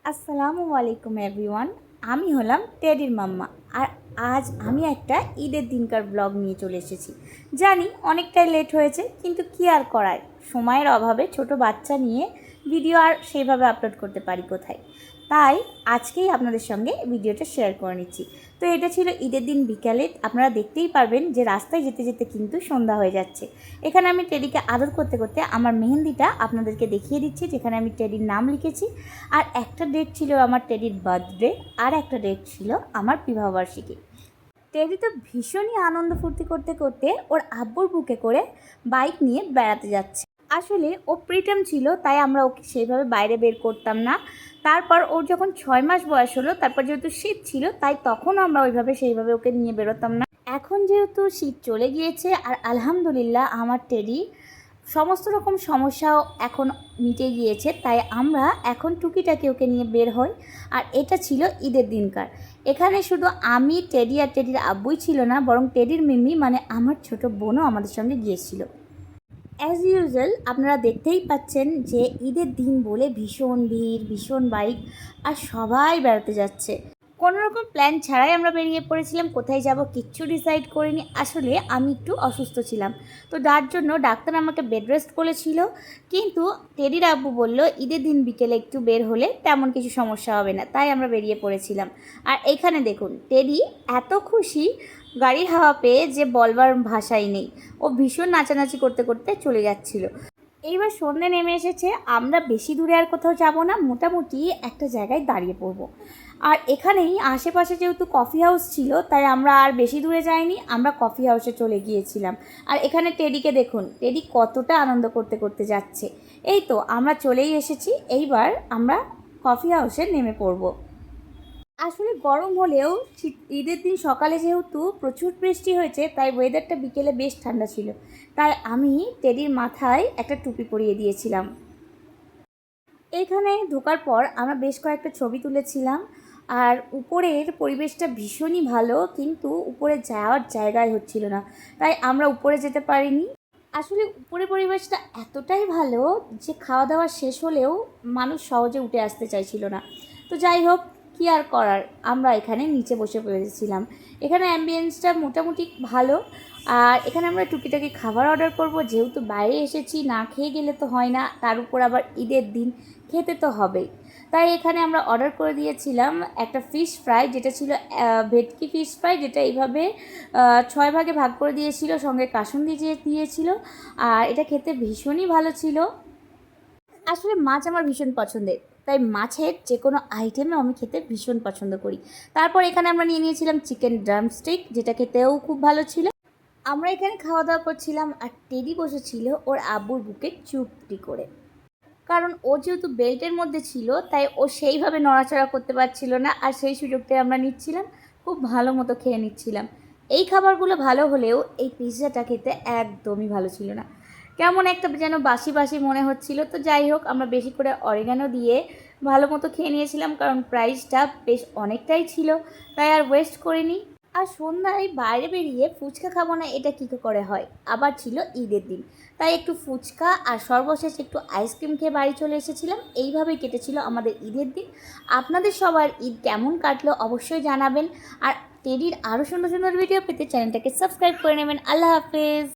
আসসালামু আলাইকুম এভরিওয়ান। আমি হলাম টেডির মাম্মা। আর আজ আমি একটা ঈদের দিনকার ব্লগ নিয়ে চলে এসেছি। জানি অনেকটাই লেট হয়েছে, কিন্তু কি আর করার, সময়ের অভাবে ছোট বাচ্চা নিয়ে ভিডিও আর সেইভাবে আপলোড করতে পারি কোথায়। তাই আজকেই আপনাদের সঙ্গে ভিডিওটা শেয়ার করে নিচ্ছি। তো এটা ছিল ঈদের দিন বিকালে। আপনারা দেখতেই পারবেন যে রাস্তায় যেতে যেতে কিন্তু সন্ধ্যা হয়ে যাচ্ছে। এখানে আমি টেডিকে আদর করতে করতে আমার মেহেন্দিটা আপনাদেরকে দেখিয়ে দিচ্ছি, যেখানে আমি টেডির নাম লিখেছি। আর একটা ডেট ছিল আমার টেডির বার্থডে, আর একটা ডেট ছিল আমার বিবাহবার্ষিকী। টেডি তো ভীষণই আনন্দ ফুর্তি করতে করতে ওর আব্বুর বুকে করে বাইক নিয়ে বেড়াতে যাচ্ছে। আসলে ও প্রিটার্ম ছিল, তাই আমরা ওকে সেইভাবে বাইরে বের করতাম না। তারপর ওর যখন 6 মাস বয়স হলো, তারপর যেহেতু শীত ছিল, তাই তখন আমরা সেইভাবে ওকে নিয়ে বেরোতাম না। এখন যেহেতু শীত চলে গিয়েছে, আর আলহামদুলিল্লাহ আমার টেডি সমস্ত রকম সমস্যাও এখন মিটে গিয়েছে, তাই আমরা এখন টুকিটাকি ওকে নিয়ে বের হই। আর এটা ছিল ঈদের দিনকার। এখানে শুধু আমি, টেডি আর টেডির আব্বুই ছিল না, বরং টেডির মিমি মানে আমার ছোট বোনও আমাদের সঙ্গে গিয়েছিল। অ্যাজ ইউজুয়াল আপনারা দেখতেই পাচ্ছেন যে ঈদের দিন বলে ভীষণ ভিড়, ভীষণ বাইক, আর সবাই বেড়াতে যাচ্ছে। কোনো রকম প্ল্যান ছাড়াই আমরা বেরিয়ে পড়েছিলাম। কোথায় যাব কিচ্ছু ডিসাইড করিনি। আসলে আমি একটু অসুস্থ ছিলাম, তো যার জন্য ডাক্তার আমাকে বেড রেস্ট বলেছিল। কিন্তু টেডির আব্বু বলল ঈদের দিন বিকেলে একটু বের হলে তেমন কিছু সমস্যা হবে না, তাই আমরা বেরিয়ে পড়েছিলাম। আর এইখানে দেখুন টেডি এত খুশি গাড়ির হাওয়া পেয়ে যে বলবার ভাষাই নেই। ও ভীষণ নাচানাচি করতে করতে চলে যাচ্ছিল। এইবার সন্ধে নেমে এসেছে, আমরা বেশি দূরে আর কোথাও যাব না, মোটামুটি একটা জায়গায় দাঁড়িয়ে পড়ব। আর এখানেই আশেপাশে যেহেতু কফি হাউস ছিল, তাই আমরা আর বেশি দূরে যাইনি, আমরা কফি হাউসে চলে গিয়েছিলাম। আর এখানে টেডিকে দেখুন, টেডি কতটা আনন্দ করতে করতে যাচ্ছে। এই তো আমরা চলেই এসেছি, এইবার আমরা কফি হাউসে নেমে পড়ব। আসলে গরম হলেও ঈদের দিন সকালে যেহেতু প্রচুর বৃষ্টি হয়েছে, তাই ওয়েদারটা বিকেলে বেশ ঠান্ডা ছিল। তাই আমি টেডির মাথায় একটা টুপি পরিয়ে দিয়েছিলাম। এখানে ঢোকার পর আমরা বেশ কয়েকটা ছবি তুলেছিলাম। আর উপরের পরিবেশটা ভীষণই ভালো, কিন্তু উপরে যাওয়ার জায়গায় হচ্ছিল না, তাই আমরা উপরে যেতে পারিনি। আসলে উপরে পরিবেশটা এতটাই ভালো যে খাওয়া দাওয়া শেষ হলেও মানুষ সহজে উঠে আসতে চাইছিল না। তো যাই হোক, কী আর করার, আমরা এখানে নিচে বসে পড়েছিলাম। এখানে অ্যাম্বিয়েন্সটা মোটামুটি ভালো। আর এখানে আমরা টুকিটাকি খাবার অর্ডার করব, যেহেতু বাইরে এসেছি, না খেয়ে গেলে তো হয় না, তার উপর আবার ঈদের দিন খেতে তো হবেই। তাই এখানে আমরা অর্ডার করে দিয়েছিলাম একটা ফিশ ফ্রাই, যেটা ছিল ভেটকি ফিশ ফ্রাই, যেটা এইভাবে 6 ভাগে ভাগ করে দিয়েছিল, সঙ্গে কাসুন্দি দিয়েছিল। আর এটা খেতে ভীষণই ভালো ছিল। আসলে মাছ আমার ভীষণ পছন্দের, তাই মাছের যে কোনো আইটেমে আমি খেতে ভীষণ পছন্দ করি। তারপর এখানে আমরা নিয়ে নিয়েছিলাম চিকেন ড্রামস্টিক, যেটা খেতেও খুব ভালো ছিল। আমরা এখানে খাওয়া দাওয়া করছিলাম, আর টেডি বসেছিল ওর আব্বুর বুকে চুপটি করে। কারণ ও যেহেতু বেল্টের মধ্যে ছিল, তাই ও সেইভাবে নড়াচড়া করতে পারছিল না, আর সেই সুযোগটাই আমরা নিচ্ছিলাম, খুব ভালো মতো খেয়ে নিচ্ছিলাম। এই খাবারগুলো ভালো হলেও এই পিৎজাটা খেতে একদমই ভালো ছিল না, কেমন একটা যেন বাসি বাসি মনে হচ্ছিল। তো যাই হোক, আমরা বেশি করে অরিগানো দিয়ে ভালো মতো খেয়ে নিয়েছিলাম, কারণ প্রাইসটা বেশ অনেকটাই ছিল, তাই আর ওয়েস্ট করিনি। আর সন্ধ্যায় বাইরে বেরিয়ে ফুচকা খাবো না, এটা কী করে হয়, আবার ছিল ঈদের দিন, তাই একটু ফুচকা আর সর্বশেষ একটু আইসক্রিম খেয়ে বাড়ি চলে এসেছিলাম। এইভাবেই কেটেছিল আমাদের ঈদের দিন। আপনাদের সবার ঈদ কেমন কাটলো অবশ্যই জানাবেন। আর টেডির আরও সুন্দর সুন্দর ভিডিও পেতে চ্যানেলটাকে সাবস্ক্রাইব করে নেবেন। আল্লাহ হাফেজ।